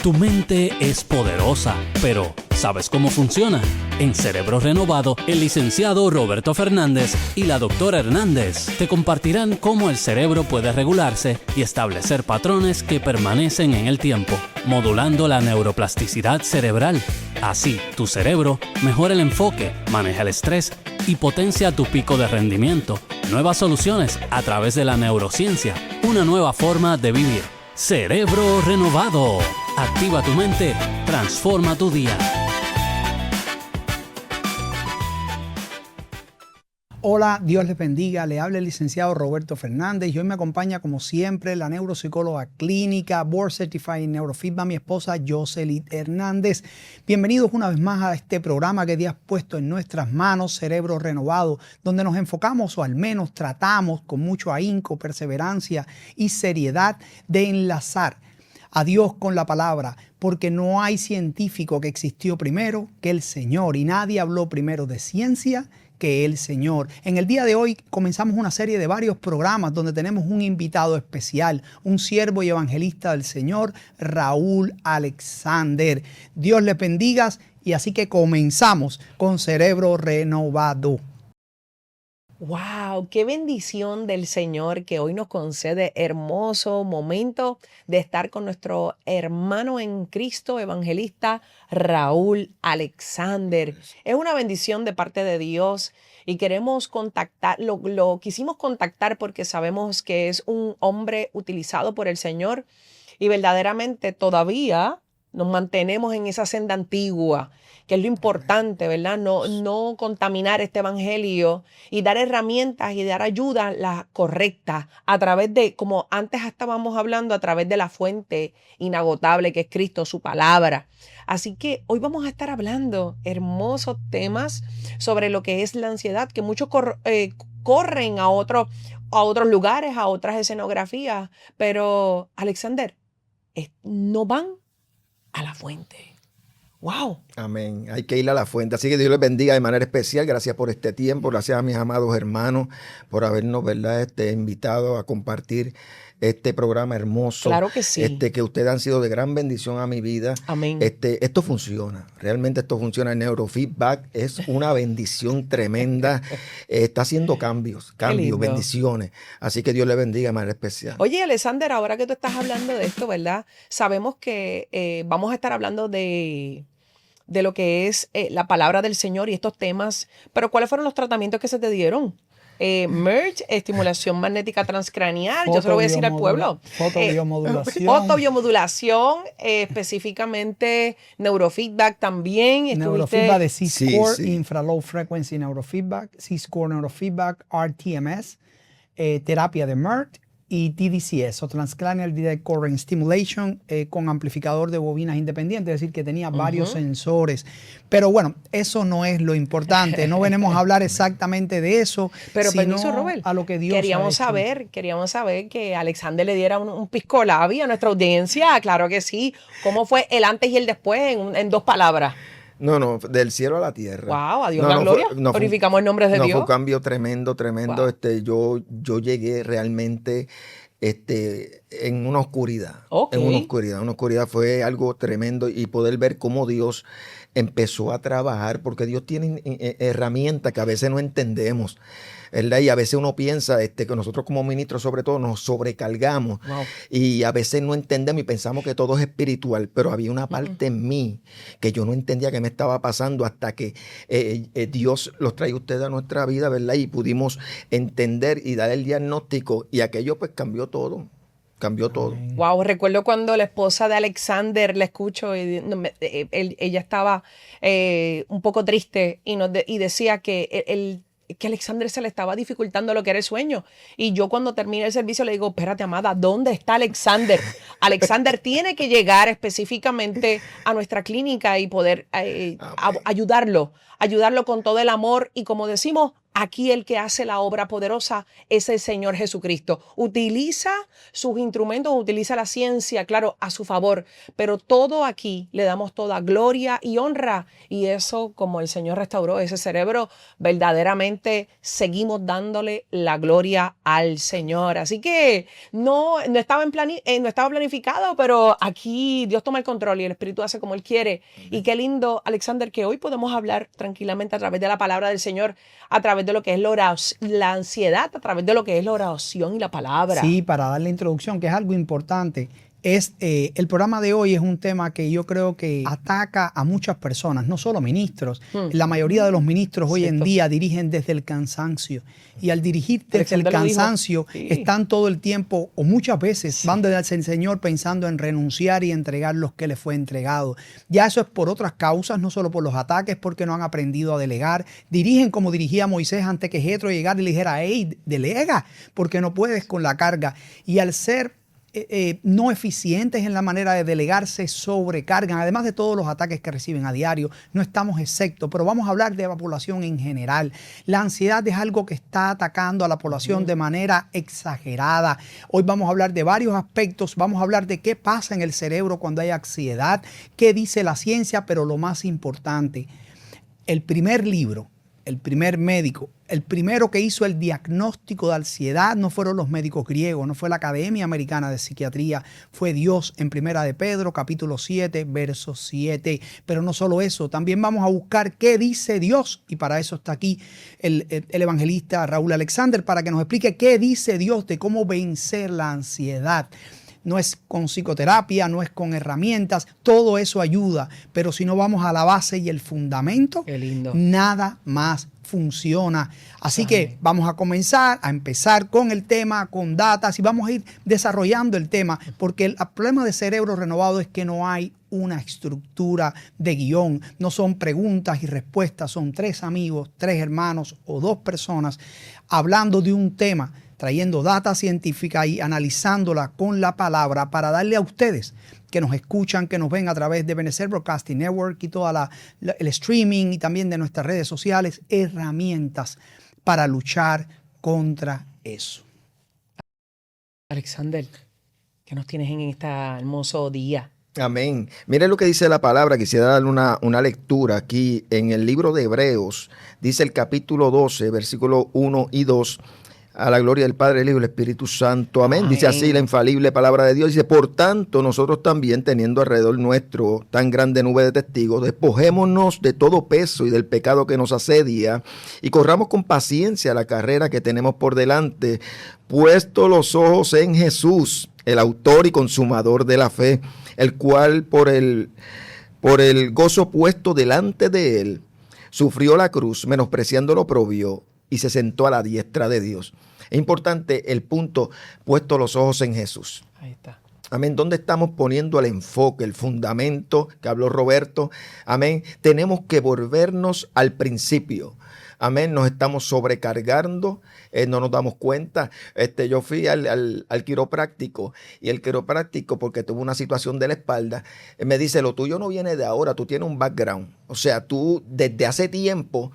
Tu mente es poderosa, pero ¿sabes cómo funciona? En Cerebro Renovado, el licenciado Roberto Fernández y la doctora Hernández te compartirán cómo el cerebro puede regularse y establecer patrones que permanecen en el tiempo, modulando la neuroplasticidad cerebral. Así, tu cerebro mejora el enfoque, maneja el estrés y potencia tu pico de rendimiento. Nuevas soluciones a través de la neurociencia, una nueva forma de vivir. Cerebro Renovado. Activa tu mente, transforma tu día. Hola, Dios les bendiga. Le habla el licenciado Roberto Fernández y hoy me acompaña como siempre la neuropsicóloga clínica, Board Certified Neurofeedback, mi esposa Jocelyn Hernández. Bienvenidos una vez más a este programa que Dios ha puesto en nuestras manos, Cerebro Renovado, donde nos enfocamos o al menos tratamos con mucho ahínco, perseverancia y seriedad de enlazar a Dios con la palabra, porque no hay científico que existió primero que el Señor y nadie habló primero de ciencia que el Señor. En el día de hoy comenzamos una serie de varios programas donde tenemos un invitado especial, un siervo y evangelista del Señor, Raúl Alexander. Dios les bendiga y así que comenzamos con Cerebro Renovado. ¡Wow! ¡Qué bendición del Señor que hoy nos concede hermoso momento de estar con nuestro hermano en Cristo, evangelista Raúl Alexander! Es una bendición de parte de Dios y queremos contactar, lo quisimos contactar porque sabemos que es un hombre utilizado por el Señor y verdaderamente todavía nos mantenemos en esa senda antigua, que es lo importante, ¿verdad? No contaminar este evangelio y dar herramientas y dar ayuda la correcta a través de, como antes estábamos hablando, a través de la fuente inagotable que es Cristo, su palabra. Así que hoy vamos a estar hablando hermosos temas sobre lo que es la ansiedad, que muchos corren a otros lugares, a otras escenografías, pero Alexander, no van a la fuente. ¡Wow! Amén. Hay que ir a la fuente. Así que Dios les bendiga de manera especial. Gracias por este tiempo. Gracias a mis amados hermanos por habernos, ¿verdad? Invitado a compartir este programa hermoso. Claro que sí. Que ustedes han sido de gran bendición a mi vida. Amén. Esto funciona. Realmente esto funciona. El neurofeedback es una bendición tremenda. Está haciendo cambios, bendiciones. Así que Dios les bendiga de manera especial. Oye, Alexander, ahora que tú estás hablando de esto, ¿verdad? Sabemos que vamos a estar hablando de lo que es la palabra del Señor y estos temas, pero ¿cuáles fueron los tratamientos que se te dieron? MERT, estimulación magnética transcranial, yo se lo voy a decir al pueblo. Fotobiomodulación. Fotobiomodulación, específicamente neurofeedback también. Neurofeedback de C-Score, Infra-Low Frequency Neurofeedback, C-Score Neurofeedback, RTMS, terapia de MERT y TDCS, o Transcranial Direct Current Stimulation, con amplificador de bobinas independientes, es decir, que tenía varios sensores. Pero bueno, eso no es lo importante, no venimos a hablar exactamente de eso, pero sino permiso, Robert, a lo que Dios queríamos saber que Alexander le diera un pisco labio a nuestra audiencia, claro que sí. ¿Cómo fue el antes y el después en 2 palabras? No, del cielo a la tierra. Wow, a Dios la gloria. Glorificamos el nombre de Dios. Fue un cambio tremendo. Wow. Yo llegué realmente en una oscuridad. Okay. Una oscuridad fue algo tremendo y poder ver cómo Dios empezó a trabajar, porque Dios tiene herramientas que a veces no entendemos, ¿verdad? Y a veces uno piensa que nosotros como ministros sobre todo nos sobrecargamos. Wow. Y a veces no entendemos y pensamos que todo es espiritual, pero había una parte en mí que yo no entendía qué me estaba pasando hasta que Dios los trae ustedes a nuestra vida, ¿verdad? Y pudimos entender y dar el diagnóstico y aquello pues cambió todo. Cambió todo. Wow, recuerdo cuando la esposa de Alexander, la escucho, ella estaba un poco triste y decía que Alexander se le estaba dificultando lo que era el sueño. Y yo cuando terminé el servicio le digo, espérate, amada, ¿dónde está Alexander? Alexander tiene que llegar específicamente a nuestra clínica y poder ayudarlo con todo el amor y, como decimos, Aquí el que hace la obra poderosa es el Señor Jesucristo. Utiliza sus instrumentos, utiliza la ciencia, claro, a su favor, pero todo aquí le damos toda gloria y honra. Y eso, como el Señor restauró ese cerebro, verdaderamente seguimos dándole la gloria al Señor. Así que no estaba planificado, pero aquí Dios toma el control y el Espíritu hace como Él quiere. Y qué lindo, Alexander, que hoy podemos hablar tranquilamente a través de la palabra del Señor, a través de lo que es la ansiedad, a través de lo que es la oración y la palabra. Sí, para dar la introducción, que es algo importante. El programa de hoy es un tema que yo creo que ataca a muchas personas, no solo ministros. La mayoría de los ministros hoy en día dirigen desde el cansancio. Y al dirigir desde el cansancio, están todo el tiempo, o muchas veces, van desde el Señor pensando en renunciar y entregar lo que les fue entregado. Ya eso es por otras causas, no solo por los ataques, porque no han aprendido a delegar. Dirigen como dirigía Moisés antes que Jetro llegara y le dijera, hey, delega, porque no puedes con la carga. Y al ser no eficientes en la manera de delegar, se sobrecargan, además de todos los ataques que reciben a diario. No estamos exceptos, pero vamos a hablar de la población en general. La ansiedad es algo que está atacando a la población de manera exagerada. Hoy vamos a hablar de varios aspectos, vamos a hablar de qué pasa en el cerebro cuando hay ansiedad, qué dice la ciencia, pero lo más importante, el primer libro, el primer médico, el primero que hizo el diagnóstico de ansiedad no fueron los médicos griegos, no fue la Academia Americana de Psiquiatría, fue Dios en Primera de Pedro, capítulo 7, verso 7. Pero no solo eso, también vamos a buscar qué dice Dios, y para eso está aquí el evangelista Raúl Alexander, para que nos explique qué dice Dios de cómo vencer la ansiedad. No es con psicoterapia, no es con herramientas, todo eso ayuda, pero si no vamos a la base y el fundamento, nada más funciona. Así que vamos a empezar con el tema, con datas, y vamos a ir desarrollando el tema, porque el problema de Cerebro Renovado es que no hay una estructura de guión, no son preguntas y respuestas, son 3 amigos, 3 hermanos o 2 personas hablando de un tema, trayendo data científica y analizándola con la palabra para darle a ustedes que nos escuchan, que nos ven a través de Benecer Broadcasting Network y todo el streaming y también de nuestras redes sociales, herramientas para luchar contra eso. Alexander, ¿qué nos tienes en este hermoso día? Amén. Mire lo que dice la palabra. Quisiera darle una lectura aquí en el libro de Hebreos. Dice el capítulo 12, versículos 1 y 2. A la gloria del Padre, el Hijo y el Espíritu Santo. Amén. Dice así la infalible palabra de Dios. Dice, por tanto, nosotros también, teniendo alrededor nuestro tan grande nube de testigos, despojémonos de todo peso y del pecado que nos asedia y corramos con paciencia la carrera que tenemos por delante, puesto los ojos en Jesús, el autor y consumador de la fe, el cual por el gozo puesto delante de él, sufrió la cruz, menospreciando lo oprobio, y se sentó a la diestra de Dios. Es importante el punto, puesto los ojos en Jesús. Ahí está. Amén. ¿Dónde estamos poniendo el enfoque, el fundamento que habló Roberto? Amén. Tenemos que volvernos al principio. Amén. Nos estamos sobrecargando, no nos damos cuenta. Yo fui al quiropráctico, y el quiropráctico, porque tuvo una situación de la espalda, me dice, lo tuyo no viene de ahora, tú tienes un background. O sea, tú desde hace tiempo,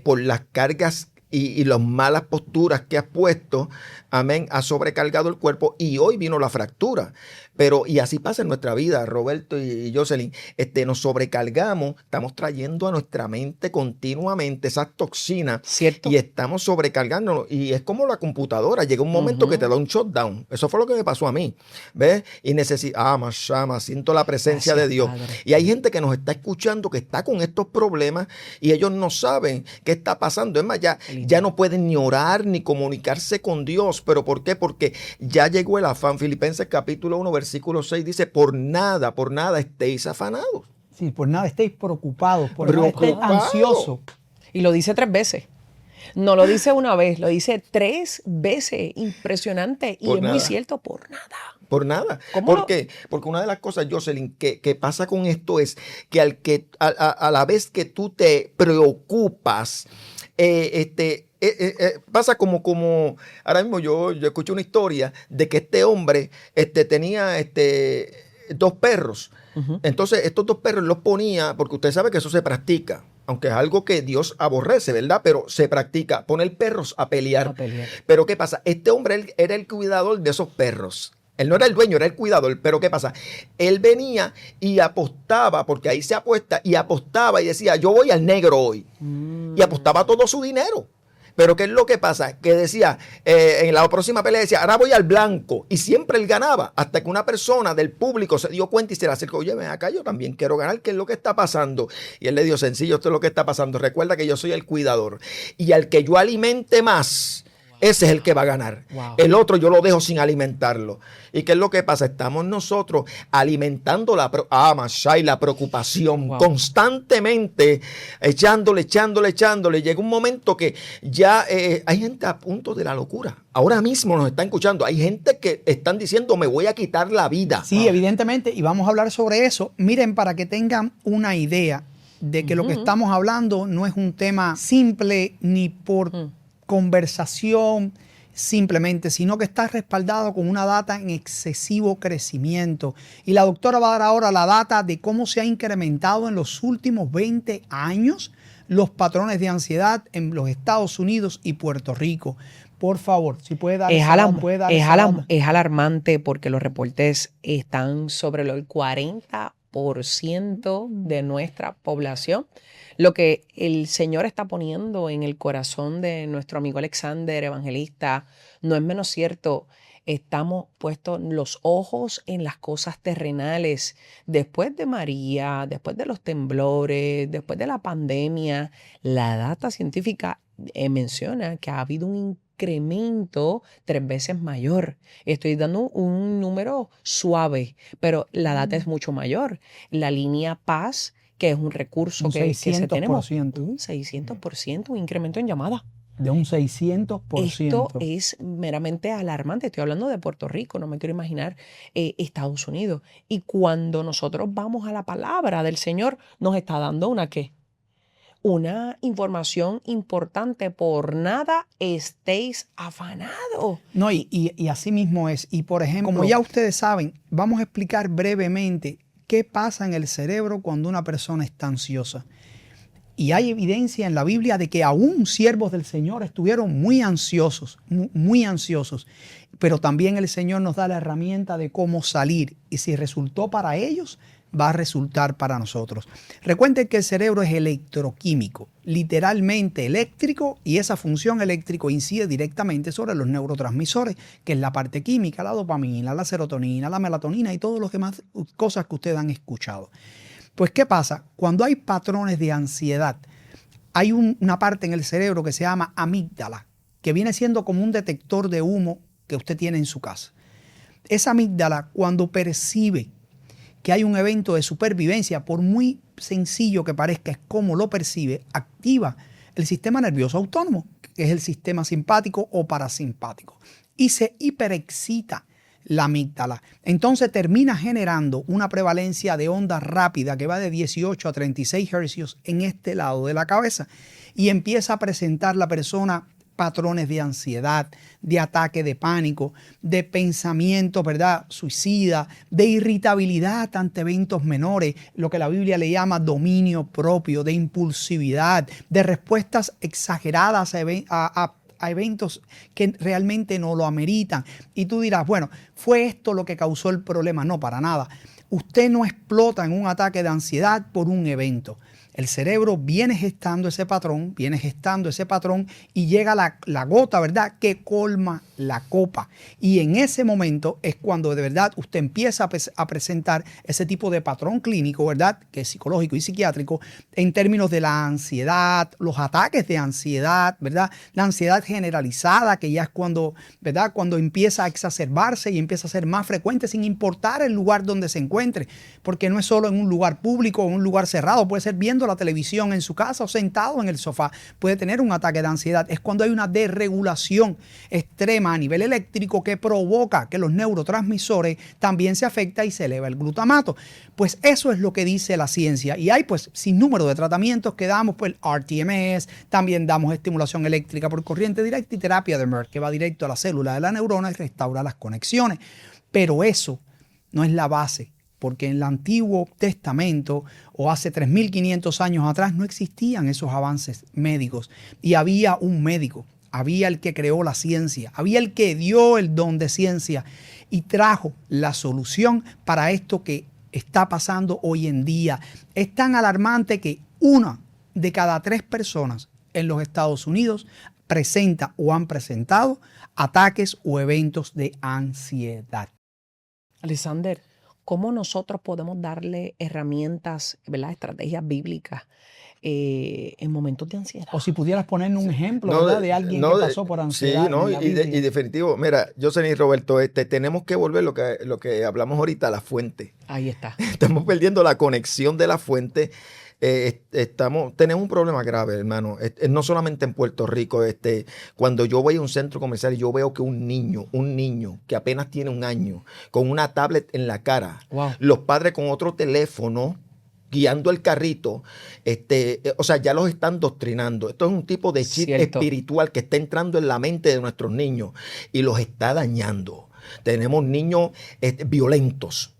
por las cargas y las malas posturas que has puesto, amén, has sobrecargado el cuerpo y hoy vino la fractura. Pero, y así pasa en nuestra vida, Roberto y Jocelyn, nos sobrecargamos, estamos trayendo a nuestra mente continuamente esas toxinas. ¿Cierto? Y estamos sobrecargándonos. Y es como la computadora, llega un momento que te da un shutdown. Eso fue lo que me pasó a mí, ¿ves? Y siento la presencia de Dios. Padre. Y hay gente que nos está escuchando que está con estos problemas y ellos no saben qué está pasando. Es más, ya no pueden ni orar ni comunicarse con Dios. ¿Pero por qué? Porque ya llegó el afán. Filipenses capítulo 1, versículo 6 dice, por nada estéis afanados. Sí, por nada estéis preocupados, por nada estéis ansiosos. Y lo dice 3 veces. No lo dice una vez, lo dice 3 veces. Impresionante. Y Por es nada. muy cierto, por nada. Por nada. ¿Cómo ¿Por lo- qué? Porque una de las cosas, Jocelyn, que pasa con esto es que a la vez que tú te preocupas, pasa como ahora mismo yo escuché una historia de que este hombre tenía 2 perros. Entonces estos 2 perros los ponía, porque usted sabe que eso se practica. aunque es algo que Dios aborrece, ¿verdad? Pero se practica, poner perros a pelear. A pelear. Pero ¿qué pasa? Este hombre él era el cuidador de esos perros. Él no era el dueño, era el cuidador. Pero ¿qué pasa? Él venía y apostaba, porque ahí se apuesta, y apostaba y decía, yo voy al negro hoy. Y apostaba todo su dinero. Pero ¿qué es lo que pasa? Que decía, en la próxima pelea decía, ahora voy al blanco. Y siempre él ganaba, hasta que una persona del público se dio cuenta y se le acercó, oye, ven acá, yo también quiero ganar, ¿qué es lo que está pasando? Y él le dijo, sencillo, esto es lo que está pasando. Recuerda que yo soy el cuidador. Y al que yo alimente más, ese es el que va a ganar. Wow. El otro yo lo dejo sin alimentarlo. ¿Y qué es lo que pasa? Estamos nosotros alimentando la preocupación Wow. constantemente, echándole. Llega un momento que ya hay gente a punto de la locura. Ahora mismo nos están escuchando. Hay gente que están diciendo, me voy a quitar la vida. Sí, evidentemente, y vamos a hablar sobre eso. Miren, para que tengan una idea de que lo que estamos hablando no es un tema simple ni por conversación simplemente, sino que está respaldado con una data en excesivo crecimiento. Y la doctora va a dar ahora la data de cómo se ha incrementado en los últimos 20 años los patrones de ansiedad en los Estados Unidos y Puerto Rico. Por favor, si puede dar esa data. Es alarmante porque los reportes están sobre el 40% de nuestra población. Lo que el Señor está poniendo en el corazón de nuestro amigo Alexander, evangelista, no es menos cierto. Estamos puestos los ojos en las cosas terrenales. Después de María, después de los temblores, después de la pandemia, la data científica menciona que ha habido un incremento 3 veces mayor. Estoy dando un número suave, pero la data es mucho mayor. La línea Paz, que es un recurso que se tenemos, un 600%, un incremento en llamadas. De un 600%. Esto es meramente alarmante. Estoy hablando de Puerto Rico, no me quiero imaginar Estados Unidos. Y cuando nosotros vamos a la palabra del Señor, nos está dando una ¿qué? Una información importante. Por nada estéis afanados. No, y así mismo es. Y por ejemplo, como ya ustedes saben, vamos a explicar brevemente qué pasa en el cerebro cuando una persona está ansiosa. Y hay evidencia en la Biblia de que aún siervos del Señor estuvieron muy ansiosos, pero también el Señor nos da la herramienta de cómo salir. Y si resultó para ellos, va a resultar para nosotros. Recuerden que el cerebro es electroquímico, literalmente eléctrico, y esa función eléctrica incide directamente sobre los neurotransmisores, que es la parte química, la dopamina, la serotonina, la melatonina y todas las demás cosas que ustedes han escuchado. Pues, ¿qué pasa? Cuando hay patrones de ansiedad, hay una parte en el cerebro que se llama amígdala, que viene siendo como un detector de humo que usted tiene en su casa. Esa amígdala, cuando percibe que hay un evento de supervivencia, por muy sencillo que parezca, es como lo percibe, activa el sistema nervioso autónomo, que es el sistema simpático o parasimpático, y se hiperexcita la amígdala. Entonces termina generando una prevalencia de onda rápida que va de 18 a 36 Hz en este lado de la cabeza, y empieza a presentar la persona patrones de ansiedad, de ataque de pánico, de pensamiento, ¿verdad?, suicida, de irritabilidad ante eventos menores, lo que la Biblia le llama dominio propio, de impulsividad, de respuestas exageradas a eventos que realmente no lo ameritan. Y tú dirás, bueno, ¿fue esto lo que causó el problema? No, para nada. Usted no explota en un ataque de ansiedad por un evento. El cerebro viene gestando ese patrón y llega la gota, ¿verdad?, que colma la copa. Y en ese momento es cuando de verdad usted empieza a presentar ese tipo de patrón clínico, ¿verdad?, que es psicológico y psiquiátrico, en términos de la ansiedad, los ataques de ansiedad, ¿verdad?, la ansiedad generalizada, que ya es cuando, ¿verdad?, cuando empieza a exacerbarse y empieza a ser más frecuente sin importar el lugar donde se encuentre, porque no es solo en un lugar público o en un lugar cerrado, puede ser viendo la televisión en su casa o sentado en el sofá, puede tener un ataque de ansiedad. Es cuando hay una desregulación extrema a nivel eléctrico que provoca que los neurotransmisores también se afecta y se eleva el glutamato. Pues eso es lo que dice la ciencia, y hay pues sin número de tratamientos que damos, pues RTMS, también damos estimulación eléctrica por corriente directa y terapia de Merck, que va directo a la célula de la neurona y restaura las conexiones. Pero eso no es la base porque en el Antiguo Testamento o hace 3.500 años atrás no existían esos avances médicos y había un médico, había el que creó la ciencia, había el que dio el don de ciencia y trajo la solución para esto que está pasando hoy en día. Es tan alarmante que 1 de cada 3 personas en los Estados Unidos presenta o han presentado ataques o eventos de ansiedad. Alexander, ¿cómo nosotros podemos darle herramientas, ¿verdad? Estrategias bíblicas en momentos de ansiedad? O si pudieras poner un ejemplo, ¿verdad? De alguien que pasó por ansiedad. Sí, no, en la y Biblia. definitivo, mira, Jocelyn y Roberto, tenemos que volver lo que hablamos ahorita a la fuente. Ahí está. Estamos perdiendo la conexión de la fuente. Tenemos un problema grave, hermano. No solamente en Puerto Rico. Cuando yo voy a un centro comercial y yo veo que un niño que apenas tiene 1 año, con una tablet en la cara, Wow. los padres con otro teléfono, guiando el carrito, o sea, ya los están doctrinando. Esto es un tipo de chip Cierto. espiritual que está entrando en la mente de nuestros niños y los está dañando. Tenemos niños violentos.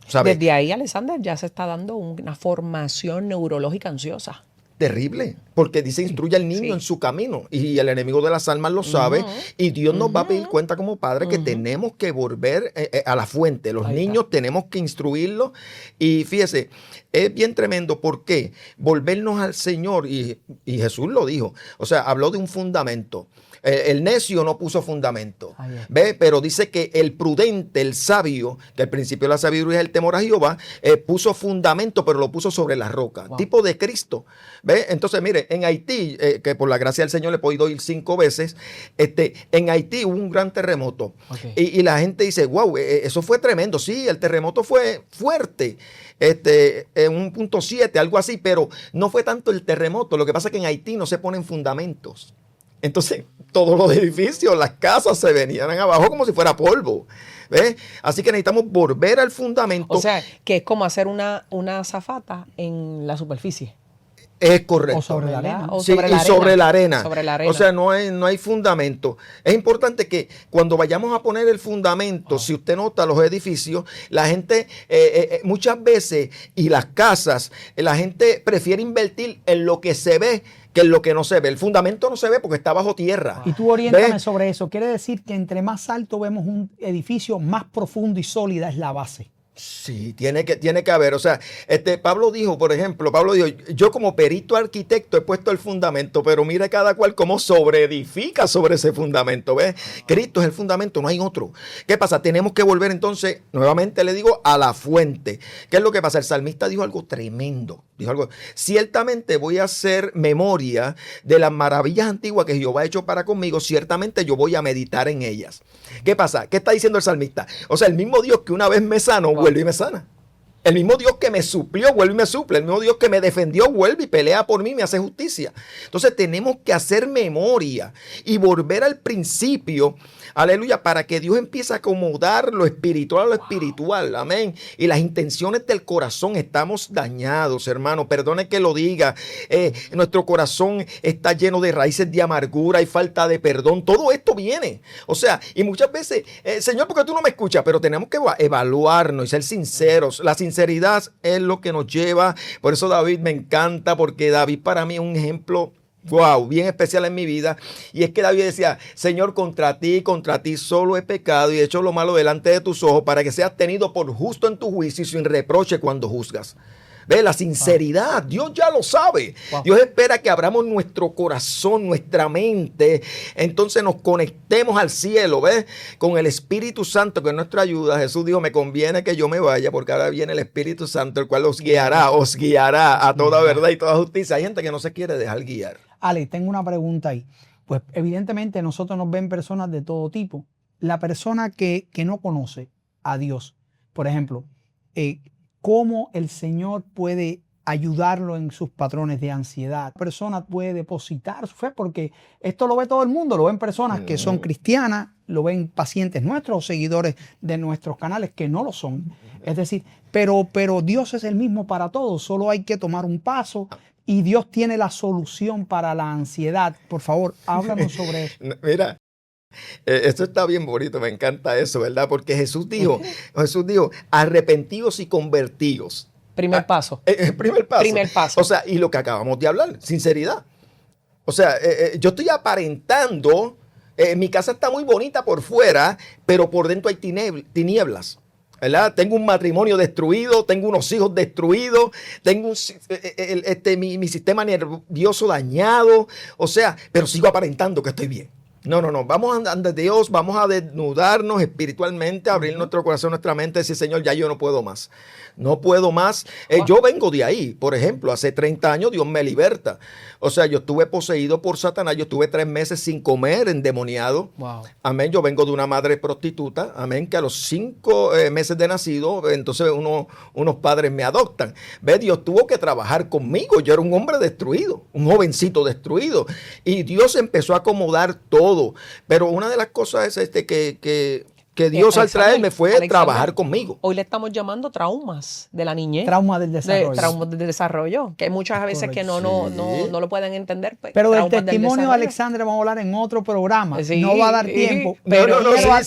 ¿Sabes? Desde ahí, Alexander, ya se está dando una formación neurológica ansiosa. Terrible, porque dice instruye al niño Sí. en su camino y el enemigo de las almas lo sabe y Dios nos va a pedir cuenta como padre que tenemos que volver a la fuente. Los Ahí niños está. tenemos que instruirlos y fíjese, es bien tremendo porque volvernos al Señor y Jesús lo dijo, o sea, habló de un fundamento. El necio no puso fundamento, ¿ve? Pero dice que el prudente, el sabio, que el principio de la sabiduría es el temor a Jehová, puso fundamento, pero lo puso sobre la roca, Wow. tipo de Cristo, ¿ve? Entonces, mire, en Haití, que por la gracia del Señor le he podido ir 5 veces, en Haití hubo un gran terremoto. Okay. Y la gente dice, wow, eso fue tremendo. Sí, el terremoto fue fuerte, en 1.7, algo así, pero no fue tanto el terremoto. Lo que pasa es que en Haití no se ponen fundamentos. Entonces, todos los edificios, las casas se venían abajo como si fuera polvo. ¿Ves? Así que necesitamos volver al fundamento. O sea, que es como hacer una azafata en la superficie. Es correcto. O sobre la arena. O Sí, sobre la y arena. sobre la arena. Sobre la arena. O sea, no hay fundamento. Es importante que cuando vayamos a poner el fundamento, si usted nota los edificios, la gente muchas veces y las casas, la gente prefiere invertir en lo que se ve que en lo que no se ve. El fundamento no se ve porque está bajo tierra. Y tú oriéntame ¿Ves? sobre eso. Quiere decir que entre más alto vemos un edificio, más profundo y sólida es la base. Sí, tiene que haber. O sea, Pablo dijo, por ejemplo, yo como perito arquitecto he puesto el fundamento, pero mire cada cual cómo sobreedifica sobre ese fundamento. ¿Ves? Cristo es el fundamento, no hay otro. ¿Qué pasa? Tenemos que volver entonces, nuevamente le digo, a la fuente. ¿Qué es lo que pasa? El salmista dijo algo tremendo. Dijo algo, ciertamente voy a hacer memoria de las maravillas antiguas que Jehová ha hecho para conmigo, ciertamente yo voy a meditar en ellas. ¿Qué pasa? ¿Qué está diciendo el salmista? O sea, el mismo Dios que una vez me sanó, vuelve y me sana. El mismo Dios que me suplió, vuelve y me suple. El mismo Dios que me defendió, vuelve y pelea por mí, me hace justicia. Entonces tenemos que hacer memoria y volver al principio, aleluya, para que Dios empiece a acomodar lo espiritual a lo espiritual, amén. Y las intenciones del corazón, estamos dañados, hermano, perdone que lo diga. Nuestro corazón está lleno de raíces de amargura y falta de perdón. Todo esto viene. O sea, y muchas veces, Señor, ¿por qué tú no me escuchas? Pero tenemos que evaluarnos y ser sinceros. La sinceridad es lo que nos lleva. Por eso David me encanta, porque David para mí es un ejemplo, wow, bien especial en mi vida. Y es que David decía, Señor, contra ti solo he pecado y he hecho lo malo delante de tus ojos, para que seas tenido por justo en tu juicio y sin reproche cuando juzgas. ¿Ves? La sinceridad, Dios ya lo sabe. Wow. Dios espera que abramos nuestro corazón, nuestra mente, entonces nos conectemos al cielo, ¿ves? Con el Espíritu Santo, que es nuestra ayuda. Jesús dijo, me conviene que yo me vaya, porque ahora viene el Espíritu Santo, el cual os guiará a toda verdad y toda justicia. Hay gente que no se quiere dejar guiar. Ale, tengo una pregunta ahí. Pues evidentemente nosotros nos ven personas de todo tipo. La persona que no conoce a Dios, por ejemplo, ¿cómo el Señor puede ayudarlo en sus patrones de ansiedad? La persona puede depositar su fe, porque esto lo ve todo el mundo, lo ven personas que son cristianas, lo ven pacientes nuestros, seguidores de nuestros canales que no lo son. Es decir, pero Dios es el mismo para todos, solo hay que tomar un paso y Dios tiene la solución para la ansiedad. Por favor, háblanos sobre eso. Mira, Eso está bien bonito, me encanta eso, ¿verdad? Porque Jesús dijo, arrepentidos y convertidos. Primer paso. Primer paso. Primer paso. O sea, y lo que acabamos de hablar, sinceridad. O sea, yo estoy aparentando, mi casa está muy bonita por fuera, pero por dentro hay tinieblas. ¿Verdad? Tengo un matrimonio destruido, tengo unos hijos destruidos, tengo mi sistema nervioso dañado, o sea, pero sigo aparentando que estoy bien. No, vamos ante Dios, vamos a desnudarnos espiritualmente, abrir nuestro corazón, nuestra mente, decir, Señor, ya yo no puedo más. No puedo más. Yo vengo de ahí, por ejemplo, hace 30 años Dios me liberta. O sea, yo estuve poseído por Satanás, yo estuve 3 meses sin comer, endemoniado. Wow. Amén, yo vengo de una madre prostituta, amén, que a los 5 meses de nacido, entonces unos padres me adoptan. ¿Ves? Dios tuvo que trabajar conmigo, yo era un hombre destruido, un jovencito destruido. Y Dios empezó a acomodar todo. Pero una de las cosas es que Dios al traerme fue trabajar conmigo. Hoy le estamos llamando traumas de la niñez. Trauma del desarrollo. Traumas del desarrollo. Que hay muchas veces que no lo pueden entender. Pues, pero del testimonio de Alexander vamos a hablar en otro programa. Sí, no va a dar tiempo. Pero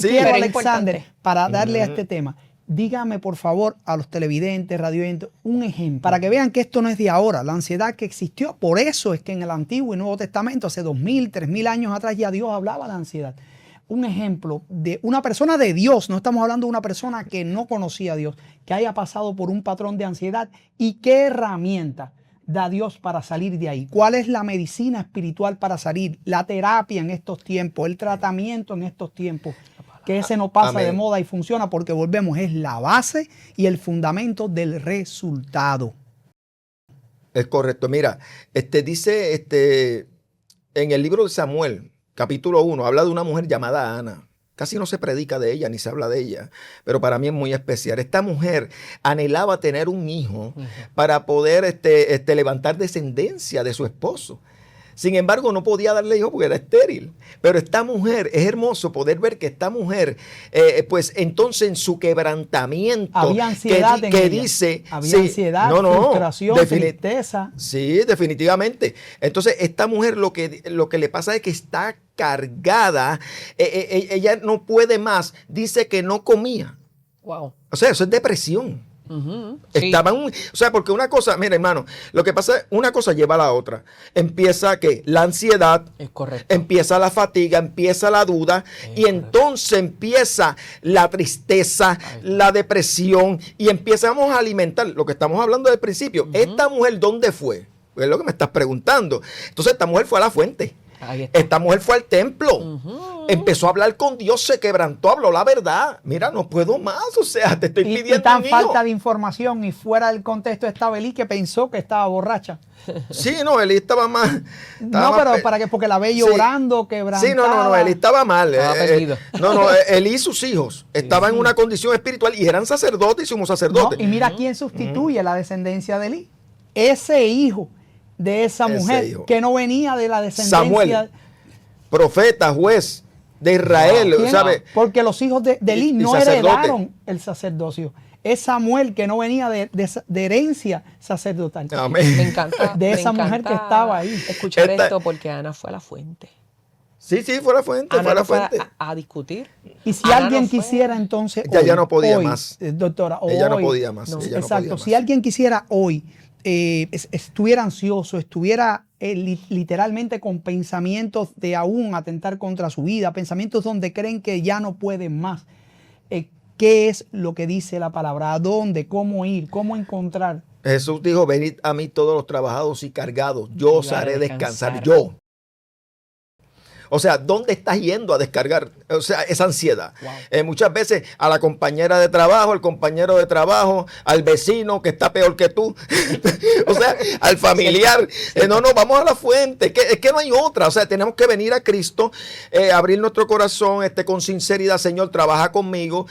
quiero Alexander, para darle a este tema. Dígame, por favor, a los televidentes, radiovidentes, un ejemplo, para que vean que esto no es de ahora, la ansiedad que existió. Por eso es que en el Antiguo y Nuevo Testamento, hace 2000, 3000 años atrás, ya Dios hablaba de ansiedad. Un ejemplo de una persona de Dios, no estamos hablando de una persona que no conocía a Dios, que haya pasado por un patrón de ansiedad y qué herramienta da Dios para salir de ahí. ¿Cuál es la medicina espiritual para salir? La terapia en estos tiempos, el tratamiento en estos tiempos. Que ese no pasa de moda y funciona porque volvemos, es la base y el fundamento del resultado. Es correcto. Mira, dice en el libro de Samuel, capítulo 1, habla de una mujer llamada Ana. Casi no se predica de ella ni se habla de ella, pero para mí es muy especial. Esta mujer anhelaba tener un hijo para poder levantar descendencia de su esposo. Sin embargo, no podía darle hijo porque era estéril. Pero esta mujer, es hermoso poder ver que esta mujer, pues entonces en su quebrantamiento, había ansiedad que dice, había ansiedad, frustración, tristeza. Sí, definitivamente. Entonces, esta mujer lo que le pasa es que está cargada, ella no puede más, dice que no comía. Wow. O sea, eso es depresión. Sí. O sea, porque una cosa, mira, hermano, lo que pasa es una cosa lleva a la otra. Empieza la ansiedad, es correcto. Empieza la fatiga, empieza la duda, y entonces empieza la tristeza, la depresión, y empezamos a alimentar lo que estamos hablando del principio. Esta mujer, ¿dónde fue? Es lo que me estás preguntando. Entonces, esta mujer fue a la fuente. Esta mujer fue al templo, empezó a hablar con Dios, se quebrantó, habló la verdad. Mira, no puedo más, o sea, te estoy pidiendo y tan un hijo. Falta de información y fuera del contexto estaba Elí que pensó que estaba borracha. Sí, no, Elí estaba más. Porque la ve llorando, quebrantada. Sí, no, Elí estaba mal. Estaba perdido. Elí y sus hijos estaban en una condición espiritual y eran sacerdotes y somos sacerdotes. Y mira quién sustituye la descendencia de Elí. Ese hijo de esa mujer que no venía de la descendencia. Samuel, profeta, juez de Israel. ¿Sabe? Porque los hijos de Elí no heredaron el sacerdocio. Es Samuel que no venía de herencia sacerdotal. Amén. Me encanta. De esa mujer que estaba ahí. Escuchar esto porque Ana fue a la fuente. Sí, fue a la fuente. Ana fue a la fuente. A discutir. Y si alguien quisiera entonces. Ya no podía más. Doctora, ella no podía más. Exacto. Si alguien quisiera hoy. Estuviera ansioso, estuviera literalmente con pensamientos de aún atentar contra su vida, pensamientos donde creen que ya no pueden más. ¿Qué es lo que dice la palabra? ¿A dónde? ¿Cómo ir? ¿Cómo encontrar? Jesús dijo, venid a mí todos los trabajados y cargados, yo os haré descansar. Yo. O sea, ¿dónde estás yendo a descargar? O sea, esa ansiedad. Wow. Muchas veces a la compañera de trabajo, al compañero de trabajo, al vecino que está peor que tú. O sea, al familiar. No, vamos a la fuente. Es que no hay otra. O sea, tenemos que venir a Cristo, abrir nuestro corazón con sinceridad. Señor, trabaja conmigo.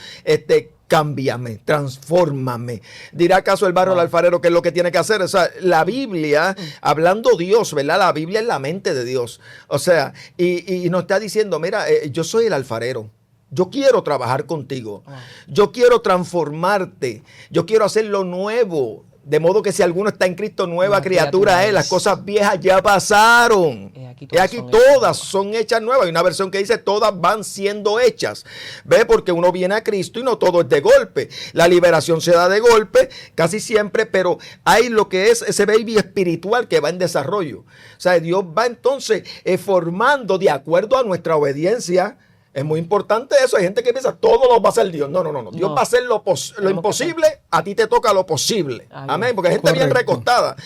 Cámbiame, transfórmame. ¿Dirá acaso el barro al alfarero qué es lo que tiene que hacer? O sea, la Biblia, hablando Dios, ¿verdad? La Biblia es la mente de Dios. O sea, y nos está diciendo, mira, yo soy el alfarero. Yo quiero trabajar contigo. Yo quiero transformarte. Yo quiero hacer lo nuevo De modo que si alguno está en Cristo, nueva criatura es. Las es. cosas viejas ya pasaron. Aquí Todas son hechas nuevas. Hay una versión que dice todas van siendo hechas. ¿Ve? Porque uno viene a Cristo y no todo es de golpe. La liberación se da de golpe casi siempre, pero hay lo que es ese baby espiritual que va en desarrollo. O sea, Dios va entonces formando de acuerdo a nuestra obediencia. Es muy importante eso. Hay gente que piensa, todo lo va a hacer Dios. No. Dios va a hacer lo imposible, a ti te toca lo posible. Amén. Porque hay gente bien recostada.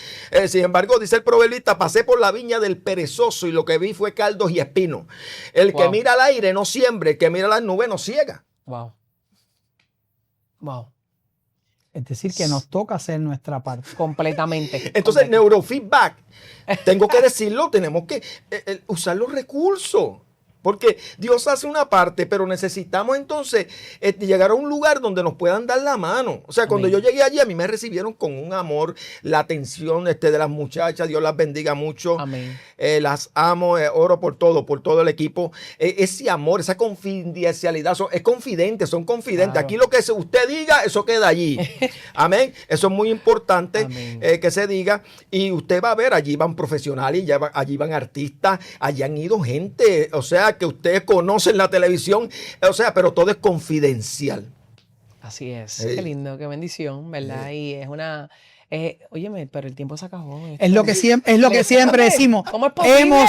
Sin embargo, dice el proverbista, pasé por la viña del perezoso y lo que vi fue caldos y espinos. El que mira al aire no siembra, el que mira las nubes no ciega. Wow. Es decir, que nos toca hacer nuestra parte. Completamente. Entonces, neurofeedback, tengo que decirlo, tenemos que usar los recursos. Porque Dios hace una parte, pero necesitamos entonces llegar a un lugar donde nos puedan dar la mano. O sea, cuando yo llegué allí, a mí me recibieron con un amor, la atención de las muchachas. Dios las bendiga mucho. Amén. Las amo, oro por todo el equipo. Ese amor, esa confidencialidad, es confidente, son confidentes. Claro. Aquí lo que usted diga, eso queda allí. Amén. Eso es muy importante que se diga. Y usted va a ver, allí van profesionales, allí van artistas, allí han ido gente, o sea, que ustedes conocen la televisión, o sea, pero todo es confidencial. Así es. Qué lindo, qué bendición, ¿verdad? Y es una... óyeme, pero el tiempo se acabó. Es lo que siempre decimos. ¿Cómo es posible?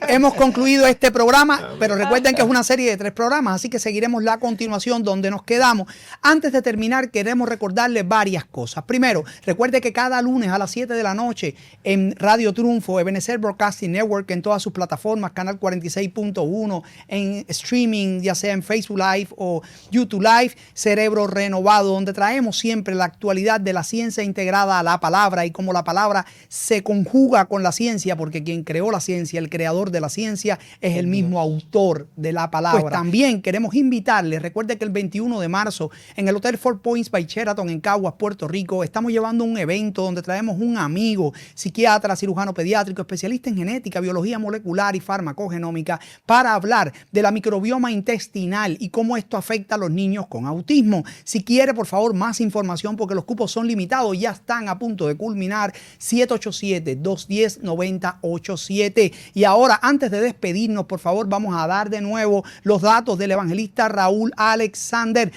Hemos concluido este programa, pero recuerden que es una serie de 3 programas, así que seguiremos la continuación donde nos quedamos. Antes de terminar, queremos recordarles varias cosas. Primero, recuerde que cada lunes a las 7 de la noche en Radio Triunfo, Ebenezer Broadcasting Network, en todas sus plataformas, Canal 46.1, en streaming, ya sea en Facebook Live o YouTube Live, Cerebro Renovado, donde traemos siempre la actualidad de la ciencia integrada a la palabra y cómo la palabra se conjuga con la ciencia, porque quien creó la ciencia, el creador de la ciencia, es el mismo autor de la palabra. Pues también queremos invitarles, recuerde que el 21 de marzo en el Hotel Four Points by Sheraton en Caguas, Puerto Rico, estamos llevando un evento donde traemos un amigo, psiquiatra, cirujano pediátrico, especialista en genética, biología molecular y farmacogenómica, para hablar de la microbioma intestinal y cómo esto afecta a los niños con autismo. Si quiere, por favor, más información, porque los cupos son limitados, ya están a punto de culminar. 787-210-9087. Y ahora, antes de despedirnos, por favor, vamos a dar de nuevo los datos del evangelista Raúl Alexander.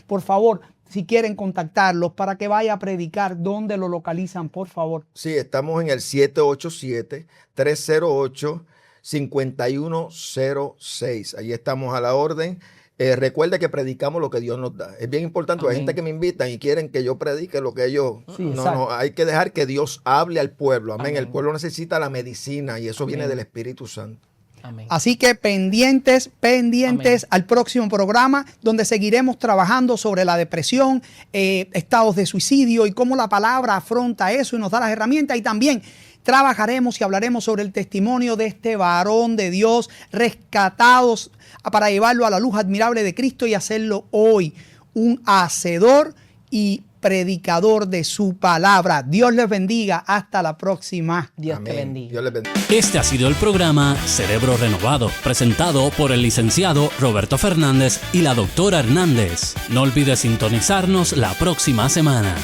Por favor, si quieren contactarlos para que vaya a predicar, ¿dónde lo localizan, por favor? Sí, estamos en el 787-308-5106. Ahí estamos a la orden. Recuerde que predicamos lo que Dios nos da. Es bien importante. Hay gente que me invitan y quieren que yo predique lo que ellos... Sí, no, hay que dejar que Dios hable al pueblo. Amén. El pueblo necesita la medicina y eso viene del Espíritu Santo. Amén. Así que pendientes al próximo programa, donde seguiremos trabajando sobre la depresión, estados de suicidio y cómo la palabra afronta eso y nos da las herramientas. Y también trabajaremos y hablaremos sobre el testimonio de este varón de Dios, rescatados para llevarlo a la luz admirable de Cristo y hacerlo hoy un hacedor y predicador de su palabra. Dios les bendiga. Hasta la próxima. Dios te bendiga. Dios les bendiga. Este ha sido el programa Cerebro Renovado, presentado por el licenciado Roberto Fernández y la doctora Hernández. No olvides sintonizarnos la próxima semana.